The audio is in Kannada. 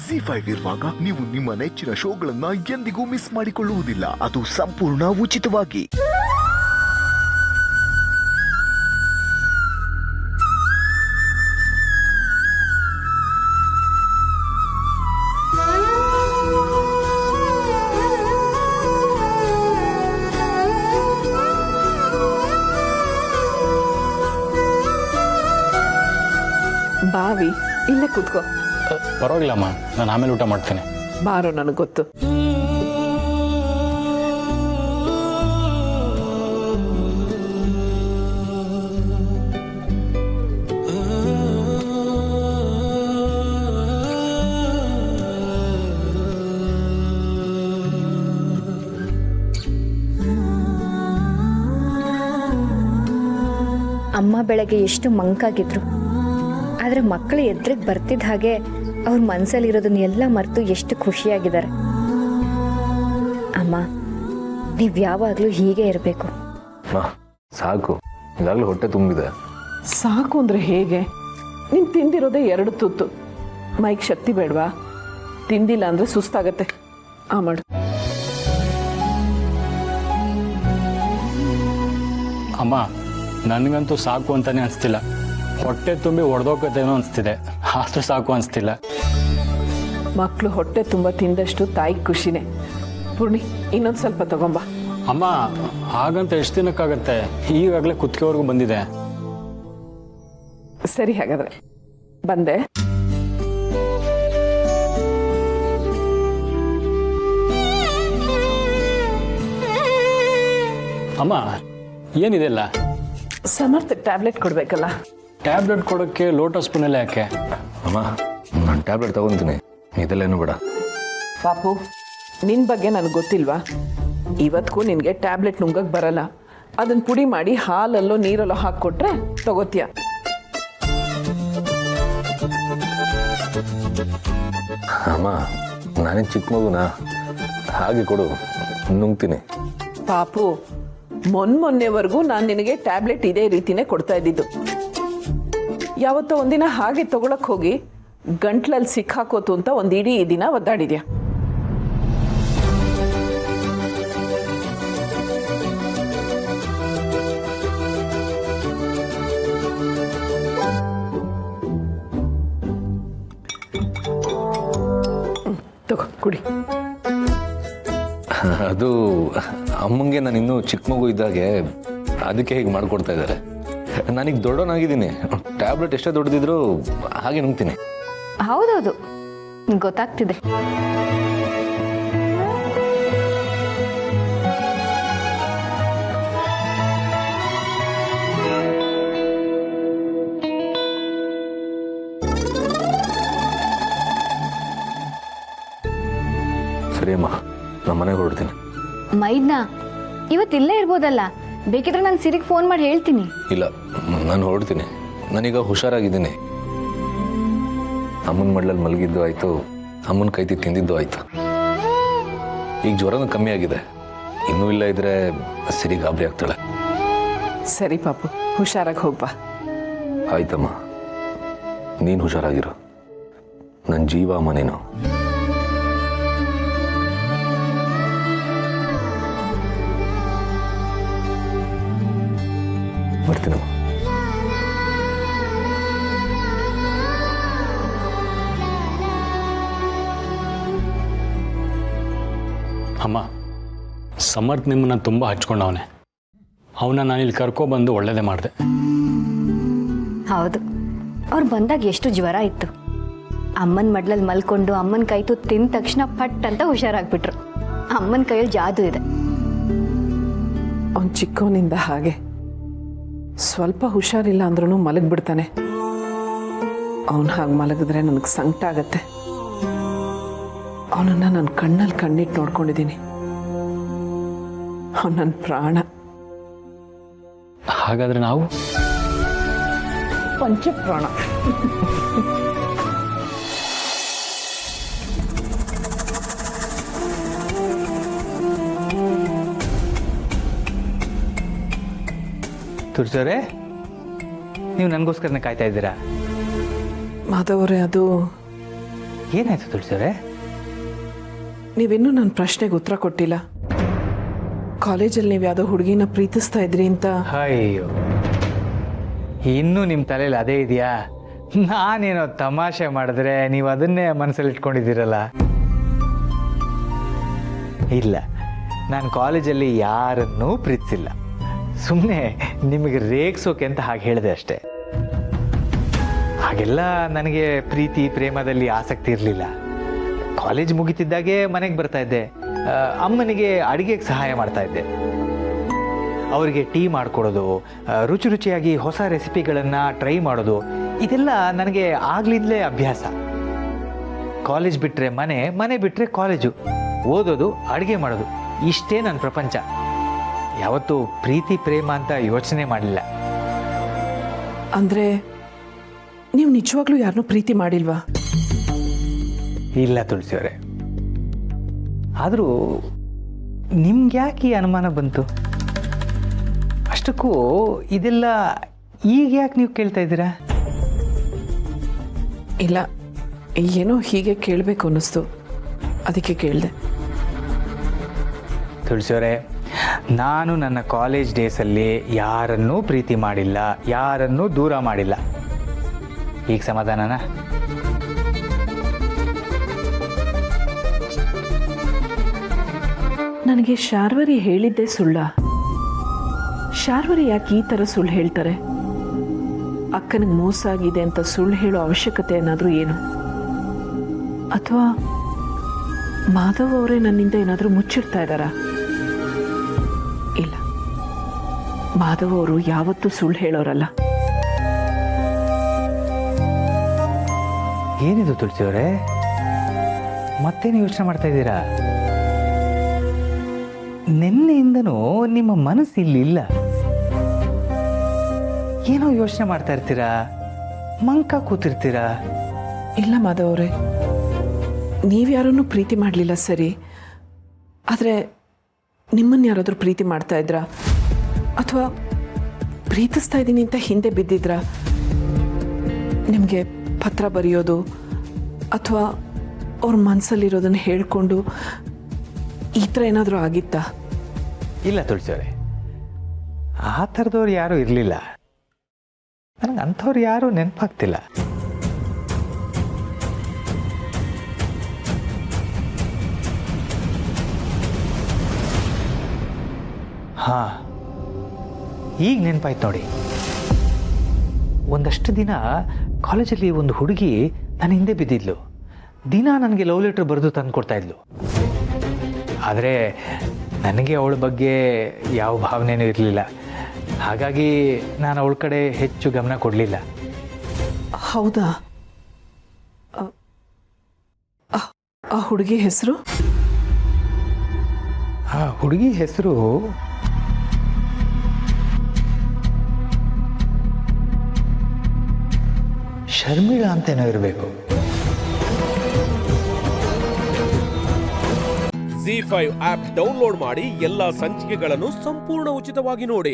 ZEE5 ಇರುವಾಗ ನೀವು ನಿಮ್ಮ ನೆಚ್ಚಿನ ಶೋಗಳನ್ನ ಎಂದಿಗೂ ಮಿಸ್ ಮಾಡಿಕೊಳ್ಳುವುದಿಲ್ಲ. ಅದು ಸಂಪೂರ್ಣ ಉಚಿತವಾಗಿ. ಬಾವಿ ಇಲ್ಲೇ ಕೂತ್ಕೋ. ಪರವಾಗಿಲ್ಲ ಅಮ್ಮ, ನಾನು ಆಮೇಲೆ ಊಟ ಮಾಡ್ತೇನೆ. ಬಾರೋ, ನನಗೆ ಗೊತ್ತು. ಅಮ್ಮ ಬೆಳಗ್ಗೆ ಎಷ್ಟು ಮಂಕಾಗಿದ್ರು, ಆದರೆ ಮಕ್ಕಳು ಎದುರಿಗೆ ಬರ್ತಿದ್ದ ಹಾಗೆ ಅವ್ರ ಮನಸ್ಸಲ್ಲಿರೋದನ್ನ ಎಲ್ಲ ಮರೆತು ಎಷ್ಟು ಖುಷಿಯಾಗಿದ್ದಾರೆ. ಅಮ್ಮ, ನೀವು ಯಾವಾಗಲೂ ಹೀಗೆ ಇರಬೇಕು. ಸಾಕು, ಈಗಾಗಲೇ ಹೊಟ್ಟೆ ತುಂಬಿದೆ. ಸಾಕು ಅಂದರೆ ಹೇಗೆ? ನೀನು ತಿಂದಿರೋದೇ 2 ತುತ್ತು. ಮೈಗೆ ಶಕ್ತಿ ಬೇಡವಾ? ತಿಂದಿಲ್ಲ ಅಂದರೆ ಸುಸ್ತಾಗತ್ತೆ. ಮಾಡು. ಅಮ್ಮ, ನನಗಂತೂ ಸಾಕು ಅಂತಾನೆ ಅನಿಸ್ತಿಲ್ಲ. ಹೊಟ್ಟೆ ತುಂಬಿ ಹೊಡೆದೋಗತ್ತೇನೋ ಅನಿಸ್ತಿದೆ, ಆದರೂ ಸಾಕು ಅನಿಸ್ತಿಲ್ಲ. ಮಕ್ಕಳು ಹೊಟ್ಟೆ ತುಂಬ ತಿಂದಷ್ಟು ತಾಯಿ ಖುಷಿನೇ. ಪೂರ್ಣಿ, ಇನ್ನೊಂದು ಸ್ವಲ್ಪ ತಗೊಂಬ. ಅಮ್ಮ, ಹಾಗಂತ ಎಷ್ಟು ದಿನಕ್ಕಾಗತ್ತೆ? ಈಗಾಗಲೇ ಕುತ್ತಿಗೆವರೆಗೂ ಬಂದಿದೆ. ಸರಿ, ಹಾಗಾದ್ರೆ ಬಂದೆ. ಅಮ್ಮ, ಏನಿದೆಲ್ಲ? ಸಮರ್ಥ ಟ್ಯಾಬ್ಲೆಟ್ ಕೊಡ್ಬೇಕಲ್ಲ. ಟ್ಯಾಬ್ಲೆಟ್ ಕೊಡೋಕ್ಕೆ ಲೋಟಸ್ ಸ್ಪೂನೆಲ್ಲ ಯಾಕೆ? ಅಮ್ಮ, ನಾನು ಟ್ಯಾಬ್ಲೆಟ್ ತಗೊತೀನಿ, ಇದೆಲ್ಲೇನು ಬೇಡ. ಪಾಪು, ನಿನ್ನ ಬಗ್ಗೆ ನನಗೆ ಗೊತ್ತಿಲ್ವಾ? ಇವತ್ತಿಗೂ ನಿನಗೆ ಟ್ಯಾಬ್ಲೆಟ್ ನುಂಗಕ್ಕೆ ಬರಲ್ಲ. ಅದನ್ನು ಪುಡಿ ಮಾಡಿ ಹಾಲಲ್ಲೋ ನೀರಲ್ಲೋ ಹಾಕ್ಕೊಟ್ರೆ ತಗೋತೀಯ. ಅಮ್ಮ, ನಾನೇ ಚಿಕ್ಕ ಮಗುನಾ? ಹಾಗೆ ಕೊಡು, ನುಂಗ್ತೀನಿ. ಪಾಪು, ಮೊನ್ನೆವರೆಗೂ ನಾನು ನಿನಗೆ ಟ್ಯಾಬ್ಲೆಟ್ ಇದೇ ರೀತಿನೇ ಕೊಡ್ತಾ ಇದ್ದಿದ್ದು. ಯಾವತ್ತೋ ಒಂದಿನ ಹಾಗೆ ತಗೊಳಕ್ ಹೋಗಿ ಗಂಟ್ಲಲ್ಲಿ ಸಿಕ್ಕಾಕೋತು ಅಂತ ಒಂದು ಇಡೀ ದಿನ ಒದ್ದಾಡಿದ್ಯಾ. ತಗೋ, ಕುಡಿ. ಅದು ಅಮ್ಮಂಗೆ ನಾನು ಇನ್ನೂ ಚಿಕ್ಕ ಮಗು ಇದ್ದಾಗೆ, ಅದಕ್ಕೆ ಹೀಗೆ ಮಾಡಿಕೊಡ್ತಾ ಇದ್ದಾರೆ. ನಾನೀಗ ದೊಡ್ಡವನಾಗಿದ್ದೀನಿ. ಟ್ಯಾಬ್ಲೆಟ್ ಎಷ್ಟೇ ದೊಡ್ಡದಿದ್ರು ಹಾಗೆ ನುಂಗ್ತೀನಿ. ಹೌದೌದು, ಗೊತ್ತಾಗ್ತಿದೆ. ಸರಿ ಅಮ್ಮ, ನಮ್ಮ ಮನೆಗೆ ಹೊರಡ್ತೀನಿ. ಮೈದ್ನ, ಇವತ್ತಿಲ್ಲೇ ಇರ್ಬೋದಲ್ಲ? ಬೇಕಿದ್ರೆ ನಾನು ಸಿರಿಗೆ ಫೋನ್ ಮಾಡಿ ಹೇಳ್ತೀನಿ. ಇಲ್ಲ, ನಾನು ಹೊರಡ್ತೀನಿ. ನಾನೀಗ ಹುಷಾರಾಗಿದ್ದೀನಿ. ಅಮ್ಮನ ಮಡ್ಲಲ್ಲಿ ಮಲಗಿದ್ದು ಆಯಿತು, ಅಮ್ಮನ ಕೈತಿ ತಿಂದಿದ್ದು ಆಯಿತು. ಈಗ ಜ್ವರನೂ ಕಮ್ಮಿ ಆಗಿದೆ. ಇನ್ನೂ ಇಲ್ಲ ಇದ್ರೆ ಸಿರಿ ಗಾಬರಿ ಆಗ್ತಾಳೆ. ಸರಿ ಪಾಪು, ಹುಷಾರಾಗಿ ಹೋಗ್ಬಾ. ಆಯ್ತಮ್ಮ, ನೀನು ಹುಷಾರಾಗಿರು. ನನ್ನ ಜೀವ ಅಮ್ಮ ನೀನು. ಬರ್ತೀನಮ್ಮ. ಅಮ್ಮ, ಸಮರ್ಥ್ ನಿಮ್ಮನ್ನ ತುಂಬ ಹಚ್ಕೊಂಡವನೆ. ಅವನ್ನ ನಾನಿಲ್ಲಿ ಕರ್ಕೊಬಂದು ಒಳ್ಳೇದೇ ಮಾಡಿದೆ. ಹೌದು, ಅವ್ರು ಬಂದಾಗ ಎಷ್ಟು ಜ್ವರ ಇತ್ತು. ಅಮ್ಮನ ಮಡ್ಲಲ್ಲಿ ಮಲ್ಕೊಂಡು ಅಮ್ಮನ ಕೈತು ತಿಂದ ತಕ್ಷಣ ಪಟ್ ಅಂತ ಹುಷಾರಾಗ್ಬಿಟ್ರು. ಅಮ್ಮನ ಕೈಯಲ್ಲಿ ಜಾದು ಇದೆ. ಅವನು ಚಿಕ್ಕವನಿಂದ ಹಾಗೆ ಸ್ವಲ್ಪ ಹುಷಾರಿಲ್ಲ ಅಂದ್ರೂ ಮಲಗಿಬಿಡ್ತಾನೆ. ಅವನು ಹಾಗೆ ಮಲಗಿದ್ರೆ ನನಗೆ ಸಂಕಟ ಆಗತ್ತೆ. ಅವನನ್ನು ನನ್ನ ಕಣ್ಣಲ್ಲಿ ಕಣ್ಣಿಟ್ಟು ನೋಡ್ಕೊಂಡಿದ್ದೀನಿ. ಅವನು ನನ್ನ ಪ್ರಾಣ. ಹಾಗಾದ್ರೆ ನಾವು ಪಂಚಪ್ರಾಣ. ತುರ್ಸೋರೆ, ನೀವು ನನಗೋಸ್ಕರನೇ ಕಾಯ್ತಾ ಇದ್ದೀರಾ? ಮಾಧವರೇ, ಅದು ಏನಾಯ್ತು ತುಳಸಿಯವರೇ? ನೀವಿನ್ನೂ ನನ್ನ ಪ್ರಶ್ನೆಗೆ ಉತ್ತರ ಕೊಟ್ಟಿಲ್ಲ. ಕಾಲೇಜಲ್ಲಿ ನೀವು ಯಾವುದೋ ಹುಡುಗಿನ ಪ್ರೀತಿಸ್ತಾ ಇದ್ರಿ ಅಂತ. ಅಯ್ಯೋ, ಇನ್ನೂ ನಿಮ್ಮ ತಲೆಯಲ್ಲಿ ಅದೇ ಇದೆಯಾ? ನಾನೇನೋ ತಮಾಷೆ ಮಾಡಿದ್ರೆ ನೀವು ಅದನ್ನೇ ಮನಸ್ಸಲ್ಲಿ ಇಟ್ಕೊಂಡಿದ್ದೀರಲ್ಲ. ಇಲ್ಲ, ನಾನು ಕಾಲೇಜಲ್ಲಿ ಯಾರನ್ನೂ ಪ್ರೀತಿಸಿಲ್ಲ. ಸುಮ್ಮನೆ ನಿಮಗೆ ರೇಗಿಸೋಕೆ ಅಂತ ಹಾಗೆ ಹೇಳಿದೆ ಅಷ್ಟೇ. ಹಾಗೆಲ್ಲ ನನಗೆ ಪ್ರೀತಿ ಪ್ರೇಮದಲ್ಲಿ ಆಸಕ್ತಿ ಇರಲಿಲ್ಲ. ಕಾಲೇಜ್ ಮುಗಿತಿದ್ದಾಗೆ ಮನೆಗೆ ಬರ್ತಾ ಇದ್ದೆ. ಅಮ್ಮನಿಗೆ ಅಡುಗೆಗೆ ಸಹಾಯ ಮಾಡ್ತಾ ಇದ್ದೆ. ಅವರಿಗೆ ಟೀ ಮಾಡಿಕೊಡೋದು, ರುಚಿ ರುಚಿಯಾಗಿ ಹೊಸ ರೆಸಿಪಿಗಳನ್ನು ಟ್ರೈ ಮಾಡೋದು, ಇದೆಲ್ಲ ನನಗೆ ಆಗ್ಲಿಂದಲೇ ಅಭ್ಯಾಸ. ಕಾಲೇಜ್ ಬಿಟ್ಟರೆ ಮನೆ, ಮನೆ ಬಿಟ್ಟರೆ ಕಾಲೇಜು, ಓದೋದು, ಅಡುಗೆ ಮಾಡೋದು, ಇಷ್ಟೇ ನನ್ನ ಪ್ರಪಂಚ. ಯಾವತ್ತೂ ಪ್ರೀತಿ ಪ್ರೇಮ ಅಂತ ಯೋಚನೆ ಮಾಡಲಿಲ್ಲ. ಅಂದರೆ ನೀವು ನಿಜವಾಗ್ಲೂ ಯಾರನ್ನೂ ಪ್ರೀತಿ ಮಾಡಿಲ್ವಾ? ಇಲ್ಲ ತುಳಸಿಯವರೇ. ಆದರೂ ನಿಮ್ಗೆ ಯಾಕೆ ಈ ಅನುಮಾನ ಬಂತು? ಅಷ್ಟಕ್ಕೂ ಇದೆಲ್ಲ ಈಗ ಯಾಕೆ ನೀವು ಕೇಳ್ತಾ ಇದ್ದೀರಾ? ಇಲ್ಲ, ಏನೋ ಹೀಗೆ ಕೇಳಬೇಕು ಅನ್ನಿಸ್ತು, ಅದಕ್ಕೆ ಕೇಳಿದೆ. ತುಳಸಿಯವರೇ, ನಾನು ನನ್ನ ಕಾಲೇಜ್ ಡೇಸಲ್ಲಿ ಯಾರನ್ನೂ ಪ್ರೀತಿ ಮಾಡಿಲ್ಲ, ಯಾರನ್ನೂ ದೂರ ಮಾಡಿಲ್ಲ. ಈಗ ಸಮಾಧಾನನಾ? ನನಗೆ ಶಾರ್ವರಿ ಹೇಳಿದ್ದೇ ಸುಳ್ಳ? ಶಾರ್ವರಿ ಯಾಕೆ ಈ ಥರ ಸುಳ್ಳು ಹೇಳ್ತಾರೆ? ಅಕ್ಕನಿಗೆ ಮೋಸ ಆಗಿದೆ ಅಂತ ಸುಳ್ಳು ಹೇಳೋ ಅವಶ್ಯಕತೆ ಏನಾದರೂ ಏನು? ಅಥವಾ ಮಾಧವ್ ಅವರೇ ನನ್ನಿಂದ ಏನಾದರೂ ಮುಚ್ಚಿಡ್ತಾ ಇದ್ದಾರಾ? ಇಲ್ಲ, ಮಾಧವ್ ಅವರು ಯಾವತ್ತೂ ಸುಳ್ಳು ಹೇಳೋರಲ್ಲ. ಏನಿದು ತುಳಸಿಯವರೇ, ಮತ್ತೇನು ಯೋಚನೆ ಮಾಡ್ತಾ ಇದ್ದೀರಾ? ನಿನ್ನೆಯಿಂದನೂ ನಿಮ್ಮ ಮನಸ್ಸು ಇಲ್ಲಿ ಇಲ್ಲ. ಏನೋ ಯೋಚನೆ ಮಾಡ್ತಾ ಇರ್ತೀರಾ, ಮಂಕ ಕೂತಿರ್ತೀರಾ. ಇಲ್ಲ ಮಾಧವ್ ಅವರೇ, ನೀವ್ಯಾರನ್ನೂ ಪ್ರೀತಿ ಮಾಡಲಿಲ್ಲ ಸರಿ, ಆದರೆ ನಿಮ್ಮನ್ನು ಯಾರಾದರೂ ಪ್ರೀತಿ ಮಾಡ್ತಾ ಇದ್ರಾ? ಅಥವಾ ಪ್ರೀತಿಸ್ತಾ ಇದ್ದೀನಿ ಅಂತ ಹಿಂದೆ ಬಿದ್ದಿದ್ರಾ? ನಿಮಗೆ ಪತ್ರ ಬರೆಯೋದು ಅಥವಾ ಅವ್ರ ಮನಸ್ಸಲ್ಲಿರೋದನ್ನು ಹೇಳ್ಕೊಂಡು ಈ ಥರ ಏನಾದರೂ ಆಗಿತ್ತಾ? ಇಲ್ಲ ತುಳಸಿಯವರೇ, ಆ ಥರದವ್ರು ಯಾರೂ ಇರಲಿಲ್ಲ. ನನಗೆ ಅಂಥವ್ರು ಯಾರೂ ನೆನಪಾಗ್ತಿಲ್ಲ. ಹಾಂ, ಈಗ ನೆನಪಾಯ್ತು ನೋಡಿ. ಒಂದಷ್ಟು ದಿನ ಕಾಲೇಜಲ್ಲಿ ಒಂದು ಹುಡುಗಿ ನನ್ನ ಹಿಂದೆ ಬಿದ್ದಿದ್ಲು. ದಿನ ನನಗೆ ಲವ್ ಲೆಟರ್ ಬರೆದು ತಂದು ಕೊಡ್ತಾ ಇದ್ಲು. ಆದರೆ ನನಗೆ ಅವಳ ಬಗ್ಗೆ ಯಾವ ಭಾವನೆಯೂ ಇರಲಿಲ್ಲ. ಹಾಗಾಗಿ ನಾನು ಅವಳ ಕಡೆ ಹೆಚ್ಚು ಗಮನ ಕೊಡಲಿಲ್ಲ. ಹೌದಾ? ಆ ಹುಡುಗಿ ಹೆಸರು? ಆ ಹುಡುಗಿ ಹೆಸರು ಶರ್ಮಿಳಾ ಅಂತೇನೋ ಇರಬೇಕು. ZEE5 ಆಪ್ ಡೌನ್ಲೋಡ್ ಮಾಡಿ ಎಲ್ಲಾ ಸಂಚಿಕೆಗಳನ್ನು ಸಂಪೂರ್ಣ ಉಚಿತವಾಗಿ ನೋಡಿ.